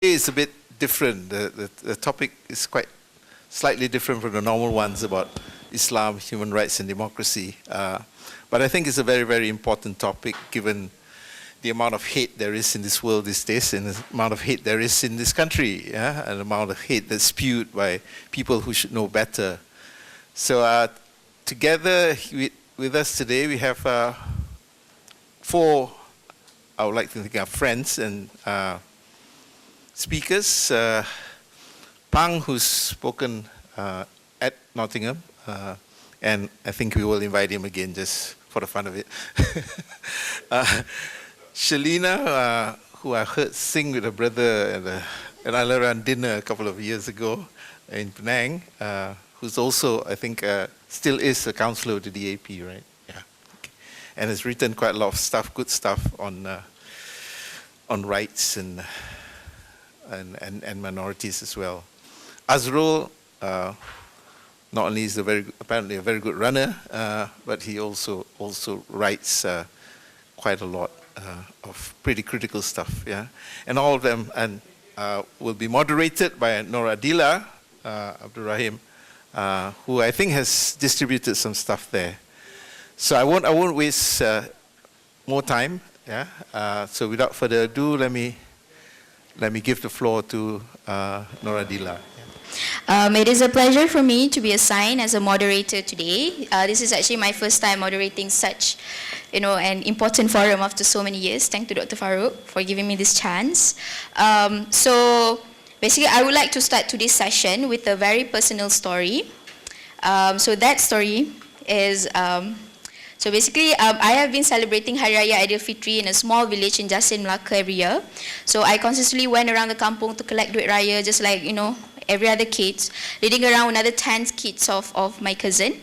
It's a bit different. The topic is quite slightly different from the normal ones about Islam, human rights and democracy. But I think it's a very, very important topic given the amount of hate there is in this world these days and the amount of hate there is in this country, yeah? And the amount of hate that's spewed by people who should know better. So together with us today, we have four, I would like to think, our friends and speakers. Pang, who's spoken at Nottingham, and I think we will invite him again just for the fun of it. Syerleena, who I heard sing with her brother at Al-Aran dinner a couple of years ago in Penang, who's also, I think, still is a counselor with the DAP, right? Yeah. Okay. And has written quite a lot of stuff, good stuff on rights and minorities as well. Azrul, not only is apparently a very good runner, but he also writes quite a lot of pretty critical stuff, yeah. And all of them will be moderated by Adilla, Abdul Rahim, who I think has distributed some stuff there. So I won't waste more time, yeah. So without further ado, let me give the floor to Adilla. It is a pleasure for me to be assigned as a moderator today. This is actually my first time moderating such, an important forum after so many years. Thank to Dr. Farouk for giving me this chance. So basically, I would like to start today's session with a very personal story. So that story is, so basically, I have been celebrating Hari Raya Aidil Fitri in a small village in Jasin, Melaka every year. So I consistently went around the kampung to collect duit raya, just like, every other kids, leading around another 10 kids of my cousin,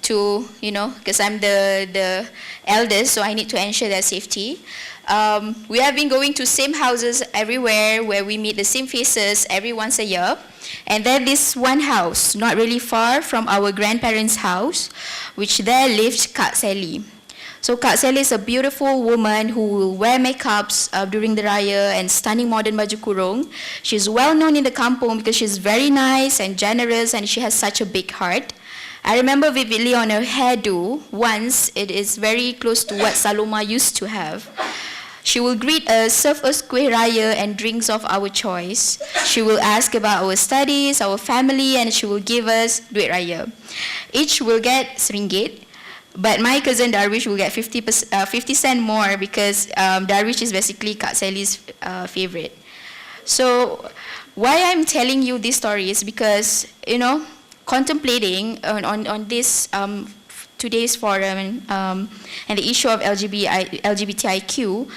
to, because I'm the eldest, so I need to ensure their safety. We have been going to same houses everywhere where we meet the same faces every once a year. And then this one house, not really far from our grandparents' house, which there lived Kak Sally. So Kak Sally is a beautiful woman who will wear makeups during the Raya and stunning modern baju kurung. She's well known in the kampung because she's very nice and generous and she has such a big heart. I remember vividly on her hairdo, once it is very close to what Saloma used to have. She will greet us, serve us kuih raya and drinks of our choice. She will ask about our studies, our family, and she will give us duit raya. Each will get RM1, but my cousin Darwish will get 50 cent more because Darwish is basically Kak Sally's favorite. So why I'm telling you this story is because, contemplating on this today's forum and the issue of LGBTIQ,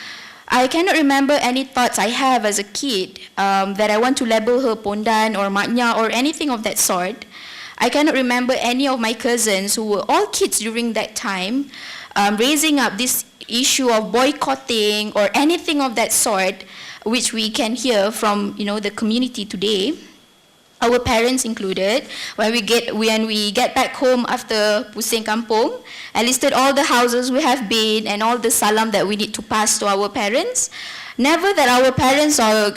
I cannot remember any thoughts I have as a kid that I want to label her pondan or maknya or anything of that sort. I cannot remember any of my cousins who were all kids during that time raising up this issue of boycotting or anything of that sort, which we can hear from the community today. Our parents included, when we get back home after pusing kampung, I listed all the houses we have been and all the salam that we need to pass to our parents. Never that our parents or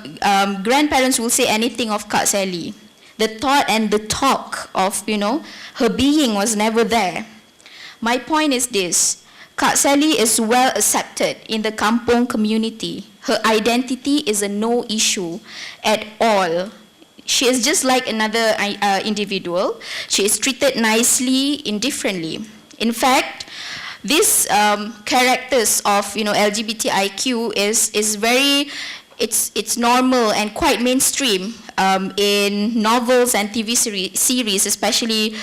grandparents will say anything of Kak Sally. The thought and the talk of, her being was never there. My point is this: Kak Sally is well accepted in the kampung community. Her identity is a no issue at all. She is just like another individual. She is treated nicely, indifferently. In fact, these characters of LGBTIQ is very, it's normal and quite mainstream in novels and TV series, especially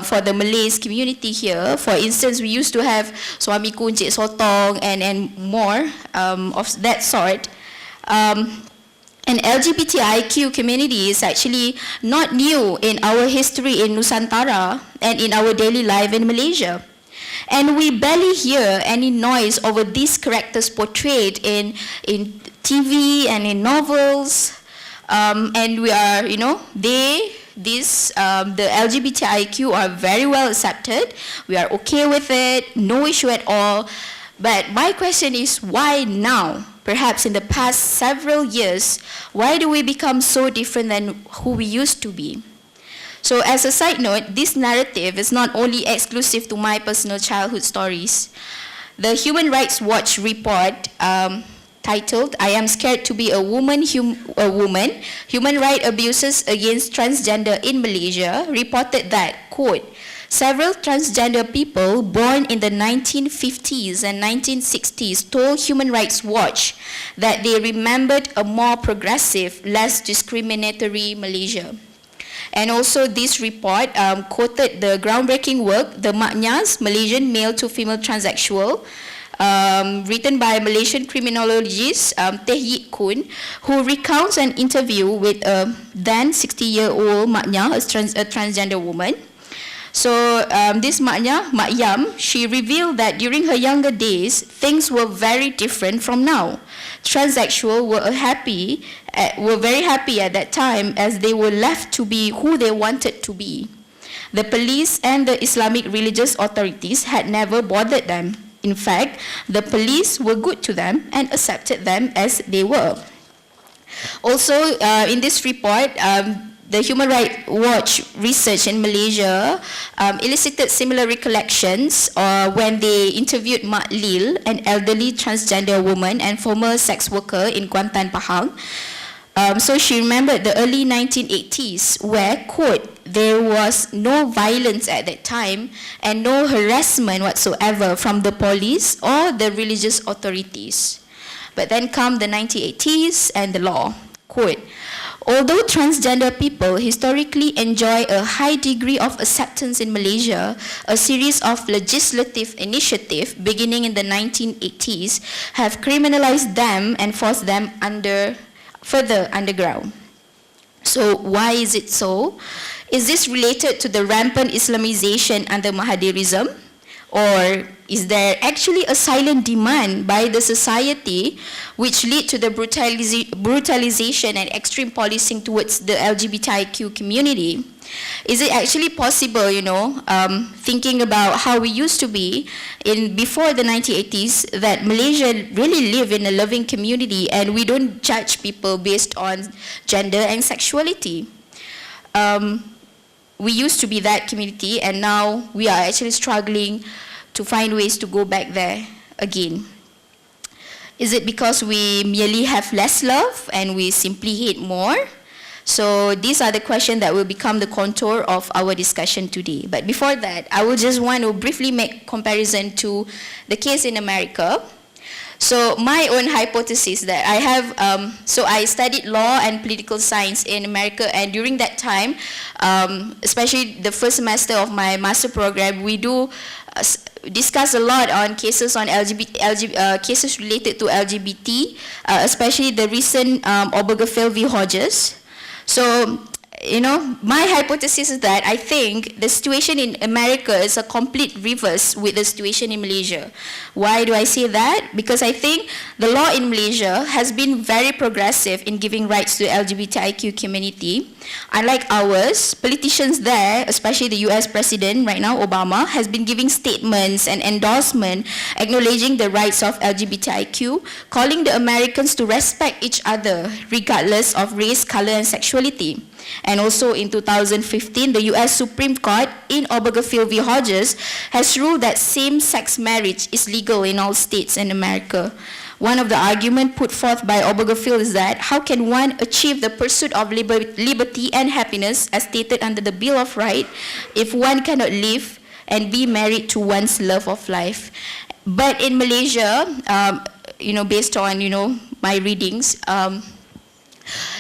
for the Malays community here. For instance, we used to have Suamiku Encik Sotong and more of that sort. And LGBTIQ community is actually not new in our history in Nusantara and in our daily life in Malaysia. And we barely hear any noise over these characters portrayed in TV and in novels. And we are, the LGBTIQ are very well accepted. We are okay with it, no issue at all. But my question is, why now? perhaps in the past several years, why do we become so different than who we used to be? So as a side note, this narrative is not only exclusive to my personal childhood stories. The Human Rights Watch report titled, "I Am Scared to Be a Woman, Human Rights Abuses Against Transgender in Malaysia," reported that, quote, "Several transgender people born in the 1950s and 1960s told Human Rights Watch that they remembered a more progressive, less discriminatory Malaysia." And also this report quoted the groundbreaking work, The Maknyas, Malaysian Male to Female Transsexual, written by Malaysian criminologist Teik, who recounts an interview with a then 60-year-old Maknya, a transgender woman. So this Maknya, Makyam, she revealed that during her younger days, things were very different from now. Transsexual were very happy at that time as they were left to be who they wanted to be. The police and the Islamic religious authorities had never bothered them. In fact, the police were good to them and accepted them as they were. Also, in this report, the Human Rights Watch research in Malaysia elicited similar recollections when they interviewed Mak Lil, an elderly transgender woman and former sex worker in Kuantan, Pahang. So she remembered the early 1980s where, quote, "there was no violence at that time and no harassment whatsoever from the police or the religious authorities. But then come the 1980s and the law." Quote, "Although transgender people historically enjoy a high degree of acceptance in Malaysia, a series of legislative initiatives beginning in the 1980s have criminalized them and forced them further underground." So why is it so? Is this related to the rampant Islamization under Mahathiriism? Or is there actually a silent demand by the society which lead to the brutalization and extreme policing towards the LGBTIQ community? Is it actually possible, thinking about how we used to be before the 1980s, that Malaysia really live in a loving community and we don't judge people based on gender and sexuality? We used to be that community and now we are actually struggling to find ways to go back there again. Is it because we merely have less love and we simply hate more? So these are the questions that will become the contour of our discussion today. But before that, I will just want to briefly make comparison to the case in America. So my own hypothesis that I have, so I studied law and political science in America, and during that time, especially the first semester of my master program, we do discuss a lot on cases on cases related to LGBT, especially the recent Obergefell v. Hodges. So, my hypothesis is that I think the situation in America is a complete reverse with the situation in Malaysia. Why do I say that? Because I think the law in Malaysia has been very progressive in giving rights to the LGBTIQ community. Unlike ours, politicians there, especially the US President right now, Obama, has been giving statements and endorsement acknowledging the rights of LGBTIQ, calling the Americans to respect each other regardless of race, color, and sexuality. And also in 2015, the US Supreme Court in Obergefell v. Hodges has ruled that same-sex marriage is legal in all states in America. One of the arguments put forth by Obergefell is that how can one achieve the pursuit of liberty and happiness as stated under the Bill of Rights if one cannot live and be married to one's love of life? But in Malaysia, based on my readings,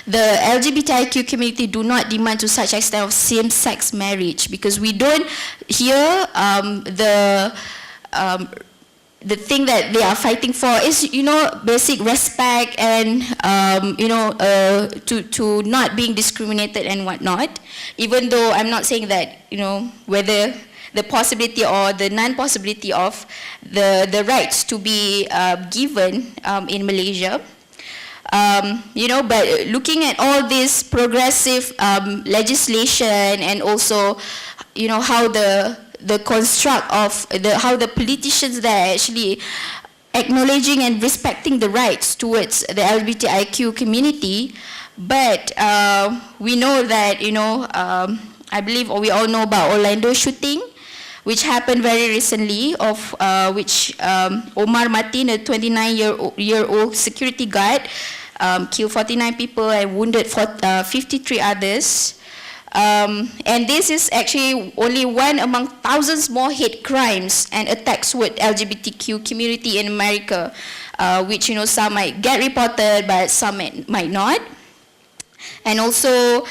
the LGBTIQ community do not demand to such extent of same-sex marriage, because we don't hear the thing that they are fighting for is basic respect and to not being discriminated and whatnot. Even though I'm not saying that whether the possibility or the non-possibility of the rights to be given in Malaysia. But looking at all this progressive legislation and also, how the construct of how the politicians there actually acknowledging and respecting the rights towards the LGBTIQ community, but we know that, I believe we all know about Orlando shooting, which happened very recently, of which Omar Martin, a 29-year-old security guard, killed 49 people and wounded 53 others. And this is actually only one among thousands more hate crimes and attacks toward LGBTQ community in America, which some might get reported, but some might not. And also,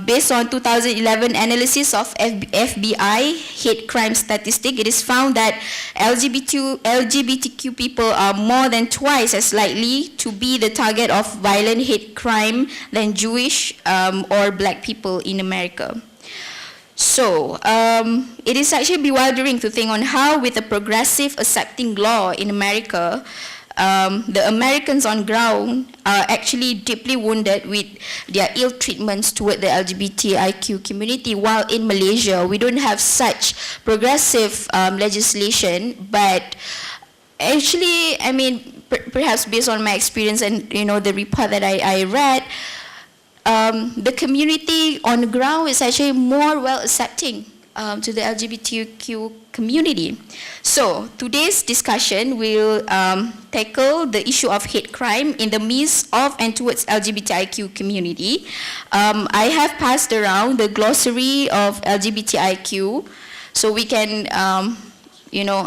based on 2011 analysis of FBI hate crime statistic, it is found that LGBTQ people are more than twice as likely to be the target of violent hate crime than Jewish or black people in America. So, it is actually bewildering to think on how, with a progressive accepting law in America, the Americans on ground are actually deeply wounded with their ill treatments toward the LGBTIQ community, while in Malaysia we don't have such progressive legislation. But actually, I mean, perhaps based on my experience and the report that I read, the community on the ground is actually more well accepting to the LGBTQ community. So today's discussion will tackle the issue of hate crime in the midst of and towards LGBTIQ community. I have passed around the glossary of LGBTIQ so we can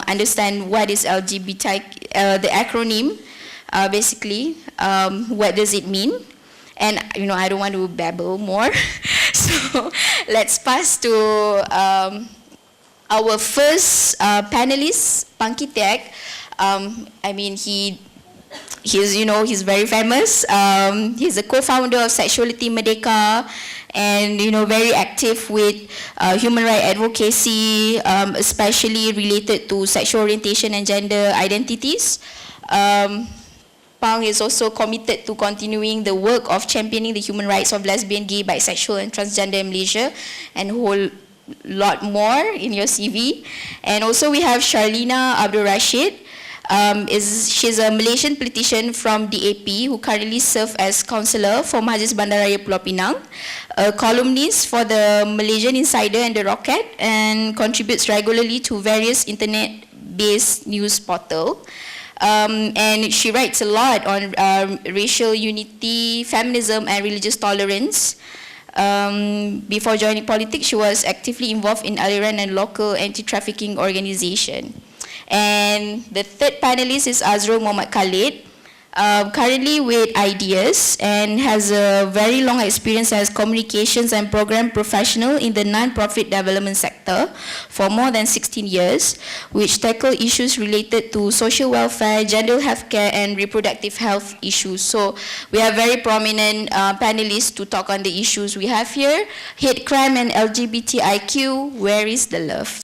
understand what is LGBTIQ, the acronym, basically, what does it mean. And I don't want to babble more. So let's pass to our first panelist, Teik. I mean, he's very famous. He's a co-founder of Sexuality Merdeka, and very active with human rights advocacy, especially related to sexual orientation and gender identities. Pang is also committed to continuing the work of championing the human rights of lesbian, gay, bisexual, and transgender in Malaysia, and a whole lot more in your CV. And also we have Syerleena Abdul Rashid. She's a Malaysian politician from DAP who currently serves as councillor for Majlis Bandaraya Pulau Pinang, a columnist for the Malaysian Insider and The Rocket, and contributes regularly to various internet-based news portals. And she writes a lot on racial unity, feminism, and religious tolerance. Before joining politics, she was actively involved in aliran and local anti-trafficking organization. And the third panelist is Azrul Khalib, currently with Ideas, and has a very long experience as communications and program professional in the non-profit development sector for more than 16 years, which tackle issues related to social welfare, gender healthcare, and reproductive health issues. So we have very prominent panelists to talk on the issues we have here: hate crime and LGBTIQ. Where is the love?